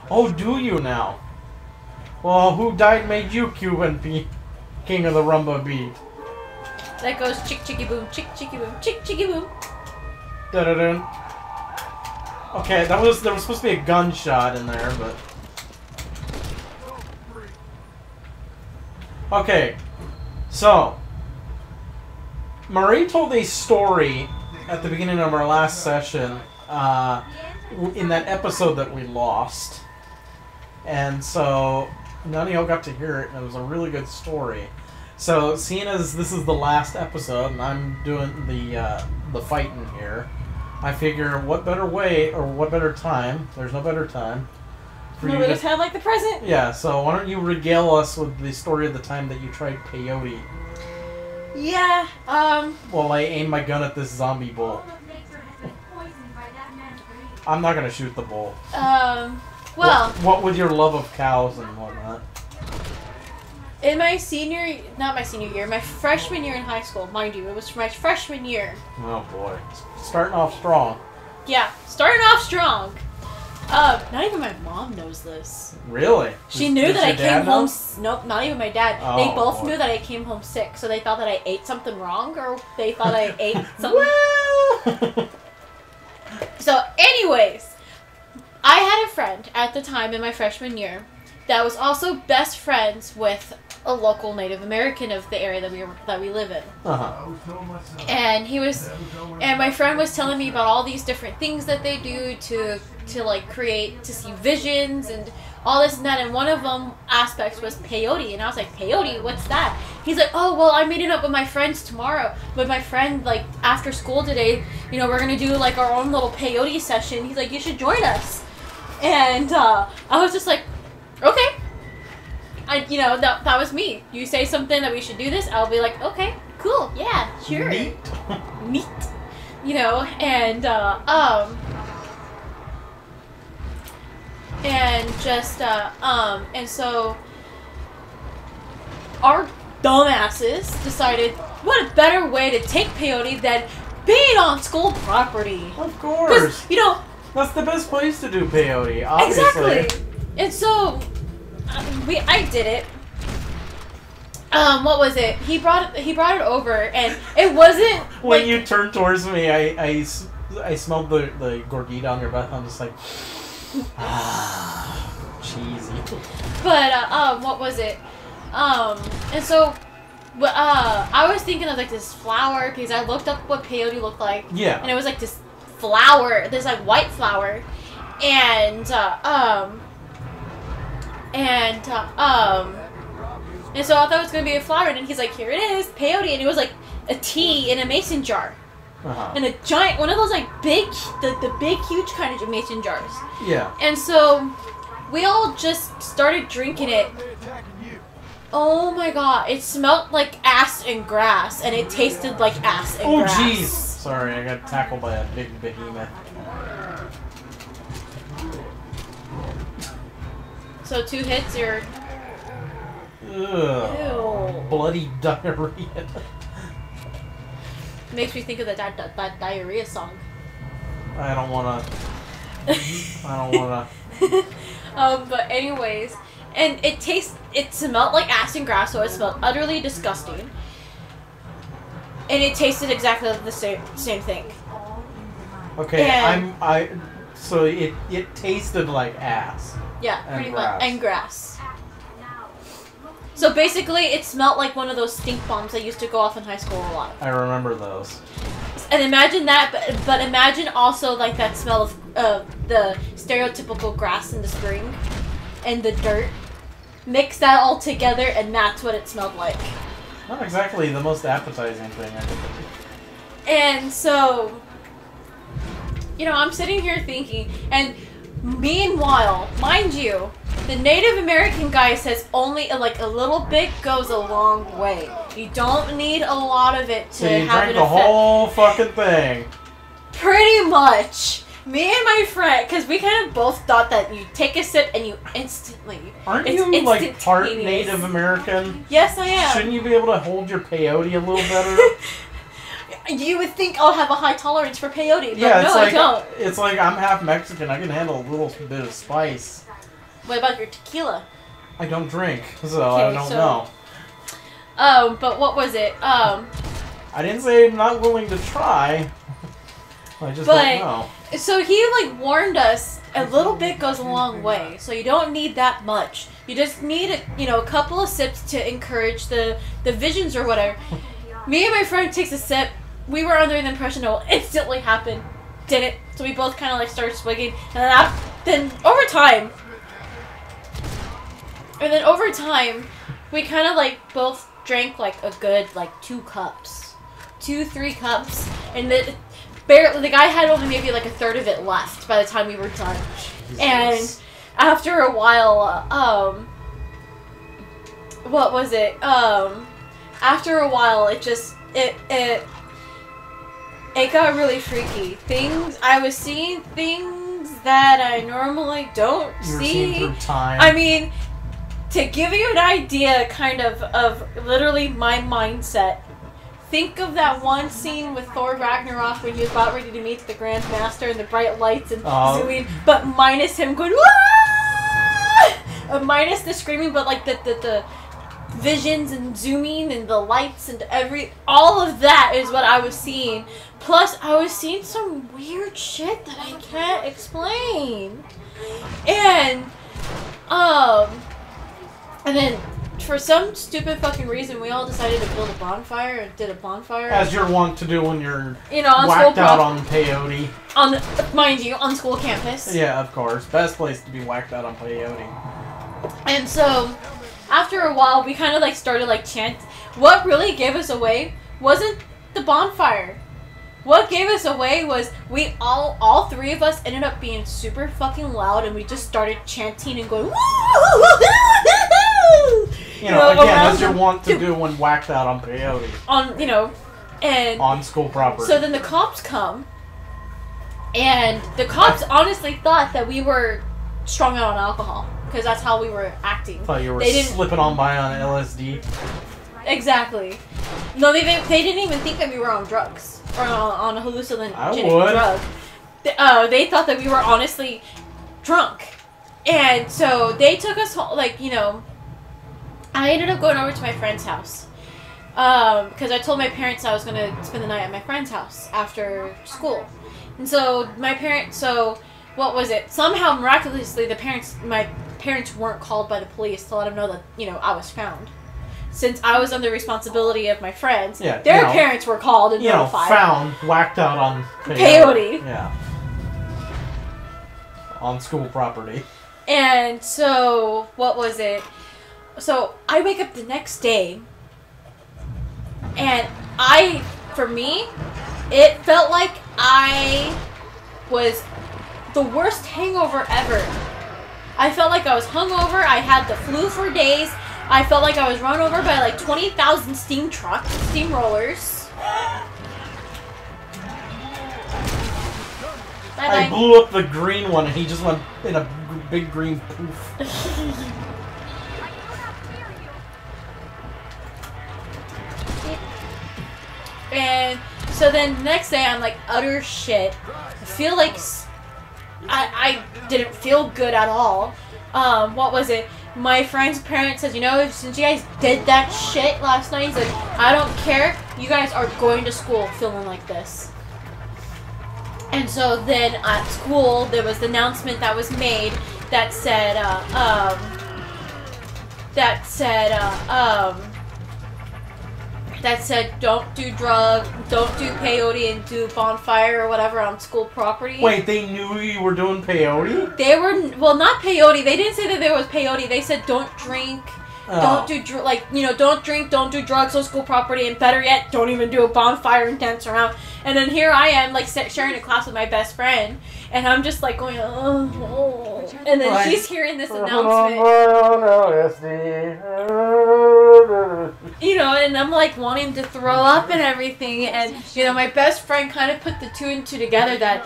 Oh, do you now? Well, who died made you Cuban king of the rumba beat? That goes chick chicky boom, chick chicky boom, chick chicky boom. Da da da. Okay, there was supposed to be a gunshot in there, but okay. So Marie told a story at the beginning of our last session, in that episode that we lost, and so none of y'all got to hear it, and it was a really good story. So, seeing as this is the last episode, and I'm doing the fighting here, I figure what better way, or what better time, there's no better time, for No, you it's kind of like the present. Yeah, so why don't you regale us with the story of the time that you tried peyote? Yeah, Well, I aim my gun at this zombie bull. I'm not gonna shoot the bull. well... What with your love of cows and whatnot? In my my freshman year in high school, mind you, it was my freshman year. Oh boy. Starting off strong. Yeah, starting off strong. Not even my mom knows this. Really? She knew that I came home... Nope, not even my dad. Oh, they both boy. knew that I came home sick, so they thought that I ate something wrong, or they thought I ate something... Well... So, anyways, I had a friend at the time in my freshman year that was also best friends with a local Native American of the area that we live in. Uh-huh. And my friend was telling me about all these different things that they do to see visions and all this and that, and one of them aspects was peyote, and I was like, peyote, what's that? He's like, oh, well, I'm meeting up with my friends tomorrow, with my friend, like, after school today, you know, we're gonna do, like, our own little peyote session. He's like, you should join us. And, I was just like, okay. You know, that was me. You say something that we should do this, I'll be like, okay, cool, yeah, sure. Neat. Neat. You know, and and so our dumbasses decided, what a better way to take peyote than being on school property. Of course. You know, that's the best place to do peyote, obviously. Exactly. And so I did it. What was it? He brought it over, and it wasn't. When like, you turned towards me, I smelled the gordita on your butt. I'm just like, cheesy. But what was it? And so, I was thinking of like this flower because I looked up what peyote looked like. Yeah. And it was like this flower, this like white flower, and so I thought it was gonna be a flower, and then he's like, here it is, peyote, and it was like a tea in a mason jar. Uh-huh. And a giant, one of those like big, the big, huge kind of mason jars. Yeah. And so we all just started drinking it. Oh my god, it smelled like ass and grass, and it tasted like ass and grass. Oh jeez. Sorry, I got tackled by a big behemoth. So 2 hits, you're... Ugh. Ew. Bloody diarrhea. Makes me think of that diarrhea song. I don't wanna. But anyways, and it smelled like ass and grass, so it smelled utterly disgusting. And it tasted exactly like the same thing. Okay, And- so it tasted like ass. Yeah, And pretty grass. much. And grass. So basically, it smelled like one of those stink bombs that used to go off in high school a lot. I remember those. And imagine that, but imagine also like that smell of the stereotypical grass in the spring and the dirt. Mix that all together, and that's what it smelled like. Not exactly the most appetizing thing I could do. And so, you know, I'm sitting here thinking, and meanwhile, mind you, the Native American guy says only like a little bit goes a long way. You don't need a lot of it to So you have drank an the effect. whole fucking thing. Pretty much. Me and my friend, because we kind of both thought that you take a sip and you instantly... Aren't it's you like part instantaneous. Native American? Yes, I am. Shouldn't you be able to hold your peyote a little better? You would think I'll have a high tolerance for peyote, but Yeah, no, it's like I don't. it's like I'm half Mexican. I can handle a little bit of spice. What about your tequila? I don't drink, so I don't know. But what was it? I didn't say I'm not willing to try. I just don't know. So he like warned us. A little bit goes a long way, so you don't need that much. You just need a couple of sips to encourage the visions or whatever. Me and my friend takes a sip. We were under the impression it will instantly happen. Didn't. So we both kind of like started swigging, and then over time, we kind of like both drank like a good like 2 cups, 3 cups, and then barely the guy had only maybe like a third of it left by the time we were done. Jesus. And after a while, what was it? After a while, it got really freaky. I was seeing things that I normally don't see. You were seeing through time. I mean, to give you an idea, kind of literally my mindset. Think of that one scene with Thor Ragnarok when he was about ready to meet the Grand Master and the bright lights and zooming, but minus him going, "Wah!" Minus the screaming, but like the visions and zooming and the lights and all of that is what I was seeing. Plus, I was seeing some weird shit that I can't explain. And then for some stupid fucking reason, we all decided to build a bonfire and did a bonfire. As you're wont to do when you're on whacked out on peyote. Mind you, on school campus. Yeah, of course. Best place to be whacked out on peyote. And so, after a while, we kind of like started like chant. What really gave us away wasn't the bonfire. What gave us away was we all 3 of us ended up being super fucking loud, and we just started chanting and going. Again, as you're wont to do when whacked out on peyote. And on school property. So then the cops come, and the cops honestly thought that we were strung out on alcohol, because that's how we were acting. Thought you were slipping on by on LSD. Exactly. No, they didn't even think that we were on drugs or on a hallucinogenic drug. They thought that we were honestly drunk, and so they took us home. I ended up going over to my friend's house because I told my parents I was going to spend the night at my friend's house after school. And so what was it? Somehow, miraculously, my parents weren't called by the police to let them know that, I was found. Since I was under responsibility of my friends, their parents were called and notified. Found, whacked out on peyote. Yeah. On school property. And so, what was it? So, I wake up the next day, and for me, it felt like I was the worst hangover ever. I felt like I was hungover, I had the flu for days, I felt like I was run over by like 20,000 steamrollers. Bye-bye. I blew up the green one, and he just went in a big green poof. And so then the next day I'm like utter shit. I feel like I didn't feel good at all. What was it? My friend's parents said, since you guys did that shit last night, he's like, I don't care. You guys are going to school feeling like this. And so then at school there was the announcement that was made that said don't do drugs, don't do peyote, and do bonfire or whatever on school property. Wait, they knew you were doing peyote? They were, not peyote. They didn't say that there was peyote. They said don't drink, don't do don't drink, don't do drugs on school property, and better yet, don't even do a bonfire and dance around. And then here I am, like sharing a class with my best friend, and I'm just like going, oh. And then she's hearing this announcement. And I'm like wanting to throw up and everything, and my best friend kind of put the 2 and 2 together that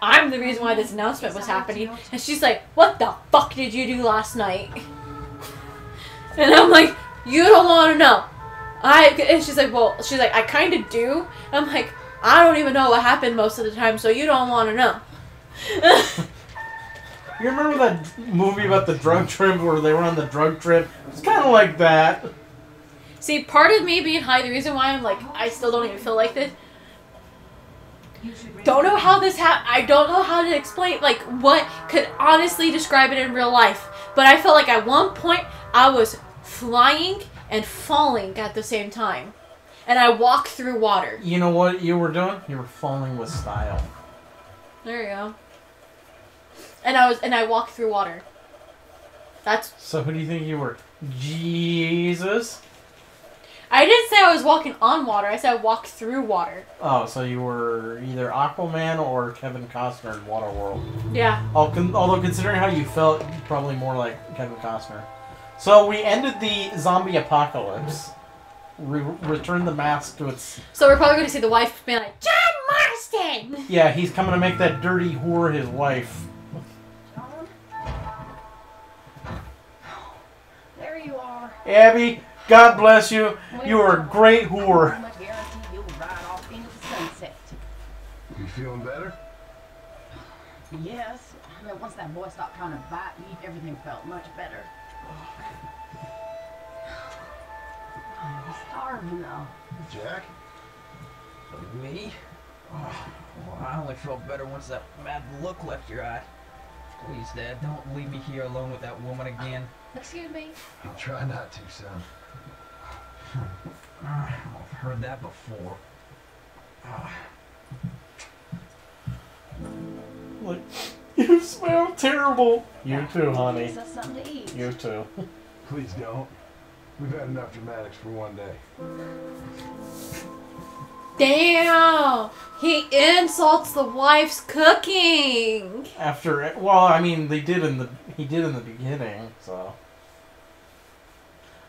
I'm the reason why this announcement was happening, and she's like, what the fuck did you do last night? And I'm like, you don't want to know. And she's like, I kind of do. I'm like, I don't even know what happened most of the time, so you don't want to know. You remember that movie about the drug trip where they were on the drug trip? It's kind of like that. See, part of me being high, the reason why I'm like, I still don't even feel like this. Don't know how this happened. I don't know how to explain, like, what could honestly describe it in real life. But I felt like at one point, I was flying and falling at the same time. And I walked through water. You know what you were doing? You were falling with style. There you go. And I walked through water. That's... So who do you think you were? Jesus? I didn't say I was walking on water. I said I walked through water. Oh, so you were either Aquaman or Kevin Costner in Waterworld. Yeah. Although considering how you felt, probably more like Kevin Costner. So we ended the zombie apocalypse. Returned the mask to its... So we're probably going to see the wife being like, John Marston! Yeah, he's coming to make that dirty whore his wife. There you are. Abby, God bless you. You are a great whore. I guarantee you'll ride off into the sunset. You feeling better? Yes. I mean, once that boy stopped trying to bite me, everything felt much better. I'm starving though. Jack? Me? Oh, well, I only felt better once that mad look left your eye. Please, Dad, don't leave me here alone with that woman again. Excuse me? I'll try not to, son. I've heard that before. Look, you smell terrible. You too, honey. Gives us something to eat. You too. Please don't. We've had enough dramatics for one day. Damn! He insults the wife's cooking! After, well, I mean, he did in the beginning, so.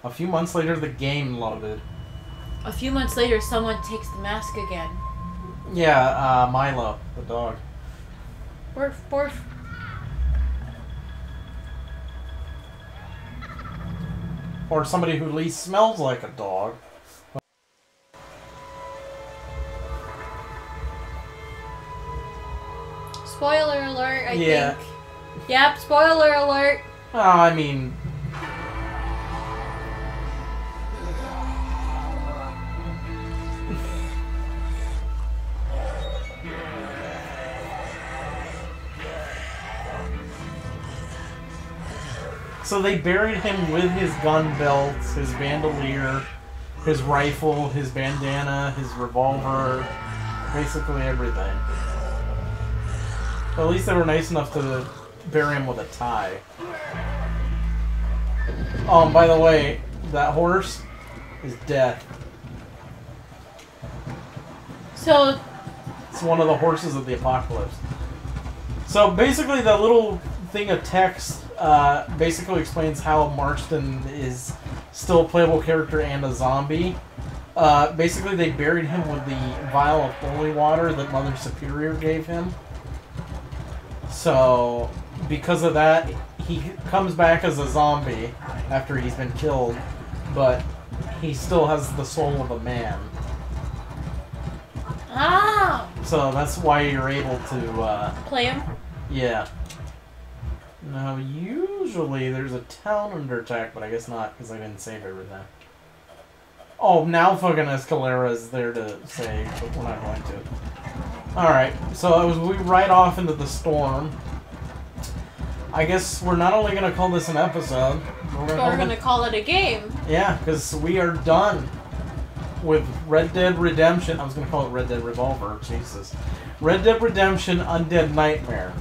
A few months later, the game loaded. A few months later, someone takes the mask again. Yeah, Milo, the dog. Borf, borf. Or somebody who at least smells like a dog. Spoiler alert, I Yeah. think. Yep, spoiler alert. I mean... So they buried him with his gun belt, his bandolier, his rifle, his bandana, his revolver, basically everything. But at least they were nice enough to bury him with a tie. Oh, and by the way, that horse is dead. So, It's one of the horses of the apocalypse. So basically, the little thing of text basically explains how Marston is still a playable character and a zombie. Basically, they buried him with the vial of holy water that Mother Superior gave him. So, because of that, he comes back as a zombie after he's been killed, but he still has the soul of a man. ah! So that's why you're able to, Play him? yeah. Now, usually there's a town under attack, but I guess not, because I didn't save everything. Oh, now fucking Escalera is there to save, but we're not going to. Alright, so as we ride off into the storm, I guess we're not only going to call this an episode, But we're gonna call it a game. yeah, because we are done with Red Dead Redemption. I was going to call it Red Dead Revolver, Jesus. Red Dead Redemption Undead Nightmare.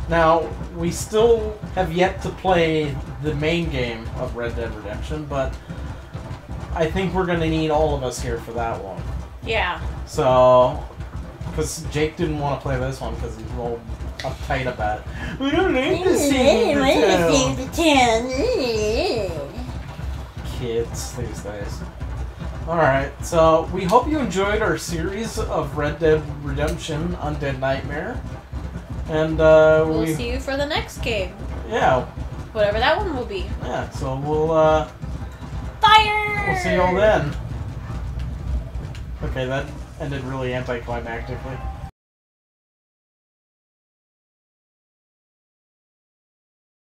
Now, we still have yet to play the main game of Red Dead Redemption, but I think we're going to need all of us here for that one. Yeah. So, because Jake didn't want to play this one because he's all uptight about it. We don't need to save the town. Kids these days. Alright, so we hope you enjoyed our series of Red Dead Redemption Undead Nightmare. And We'll see you for the next game. yeah, Whatever that one will be. yeah, so we'll Fire! we'll see you all then. Okay, that ended really anticlimactically.